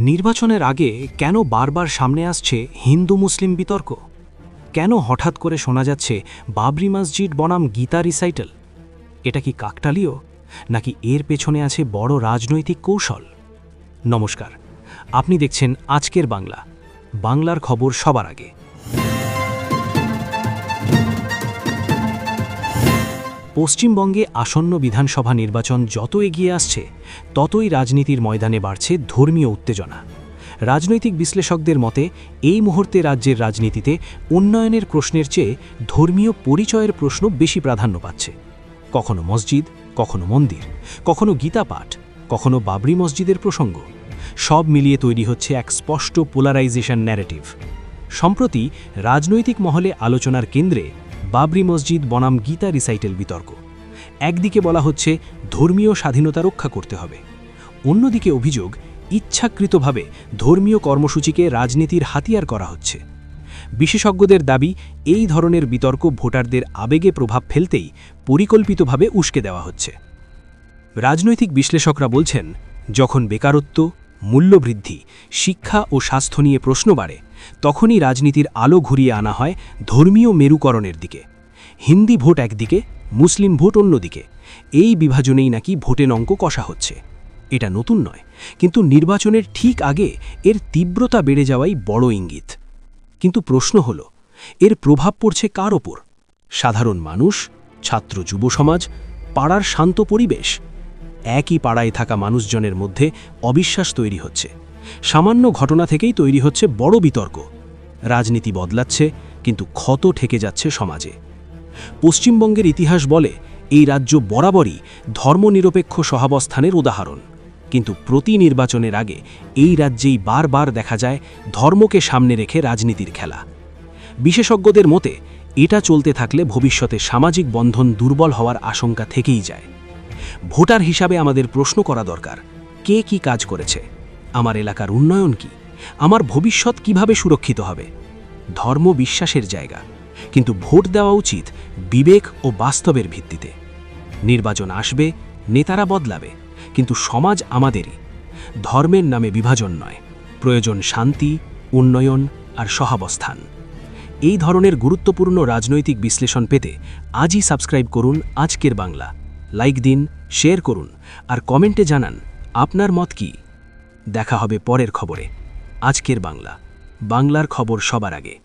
নির্বাচনের আগে কেন বারবার সামনে আসছে হিন্দু মুসলিম বিতর্ক? কেন হঠাৎ করে শোনা যাচ্ছে বাবরি মসজিদ বনাম গীতা রিসাইটাল? এটা কি কাকতালীয়, নাকি এর পেছনে আছে বড় রাজনৈতিক কৌশল? নমস্কার, আপনি দেখছেন আজকের বাংলা, বাংলার খবর সবার আগে। পশ্চিমবঙ্গে আসন্ন বিধানসভা নির্বাচন যত এগিয়ে আসছে, ততই রাজনীতির ময়দানে বাড়ছে ধর্মীয় উত্তেজনা। রাজনৈতিক বিশ্লেষকদের মতে এই মুহূর্তে রাজ্যের রাজনীতিতে উন্নয়নের প্রশ্নের চেয়ে ধর্মীয় পরিচয়ের প্রশ্ন বেশি প্রাধান্য পাচ্ছে। কখনো মসজিদ, কখনো মন্দির, কখনো গীতা পাঠ, কখনো বাবরি মসজিদের প্রসঙ্গ, সব মিলিয়ে তৈরি হচ্ছে এক স্পষ্ট পোলারাইজেশন ন্যারেটিভ। সম্প্রতি রাজনৈতিক মহলে আলোচনার কেন্দ্রে বাবরি মসজিদ বনাম গীতা রিসাইটাল বিতর্ক। একদিকে বলা হচ্ছে ধর্মীয় স্বাধীনতা রক্ষা করতে হবে, অন্যদিকে অভিযোগ ইচ্ছাকৃতভাবে ধর্মীয় কর্মসূচিকে রাজনীতির হাতিয়ার করা হচ্ছে। বিশেষজ্ঞদের দাবি, এই ধরনের বিতর্ক ভোটারদের আবেগে প্রভাব ফেলতেই পরিকল্পিতভাবে উস্কে দেওয়া হচ্ছে। রাজনৈতিক বিশ্লেষকরা বলছেন, যখন বেকারত্ব, মূল্যবৃদ্ধি, শিক্ষা ও স্বাস্থ্য নিয়ে প্রশ্ন বাড়ে, তখনই রাজনীতির আলো ঘুরিয়ে আনা হয় ধর্মীয় মেরুকরণের দিকে। হিন্দি ভোট একদিকে, মুসলিম ভোট অন্যদিকে, এই বিভাজনেই নাকি ভোটের অঙ্ক কষা হচ্ছে। এটা নতুন নয়, কিন্তু নির্বাচনের ঠিক আগে এর তীব্রতা বেড়ে যাওয়াই বড় ইঙ্গিত। কিন্তু প্রশ্ন হল, এর প্রভাব পড়ছে কার ওপর? সাধারণ মানুষ, ছাত্র যুব সমাজ, পাড়ার শান্ত পরিবেশ? একই পাড়ায় থাকা মানুষজনের মধ্যে অবিশ্বাস তৈরি হচ্ছে। সামান্য ঘটনা থেকেই তৈরি হচ্ছে বড় বিতর্ক। রাজনীতি বদলাচ্ছে, কিন্তু ক্ষত ঠেকে যাচ্ছে সমাজে। পশ্চিমবঙ্গের ইতিহাস বলে, এই রাজ্য বরাবরই ধর্মনিরপেক্ষ সহাবস্থানের উদাহরণ। কিন্তু প্রতি নির্বাচনের আগে এই রাজ্যেই বারবার দেখা যায় ধর্মকে সামনে রেখে রাজনীতির খেলা। বিশেষজ্ঞদের মতে, এটা চলতে থাকলে ভবিষ্যতে সামাজিক বন্ধন দুর্বল হওয়ার আশঙ্কা থেকেই যায়। ভোটার হিসাবে আমাদের প্রশ্ন করা দরকার, কে কি কাজ করেছে? আমার এলাকার উন্নয়ন কি? আমার ভবিষ্যৎ কিভাবে সুরক্ষিত হবে? ধর্ম বিশ্বাসের জায়গা, কিন্তু ভোট দেওয়া উচিত বিবেক ও বাস্তবের ভিত্তিতে। নির্বাচন আসবে, নেতারা বদলাবে, কিন্তু সমাজ আমাদেরই। ধর্মের নামে বিভাজন নয়, প্রয়োজন শান্তি, উন্নয়ন আর সহাবস্থান। এই ধরনের গুরুত্বপূর্ণ রাজনৈতিক বিশ্লেষণ পেতে আজই সাবস্ক্রাইব করুন আজকের বাংলা, লাইক দিন, শেয়ার করুন আর কমেন্টে জানান আপনার মত কি। দেখা হবে পরের খবরে। আজকের বাংলা, বাংলার খবর সবার আগে।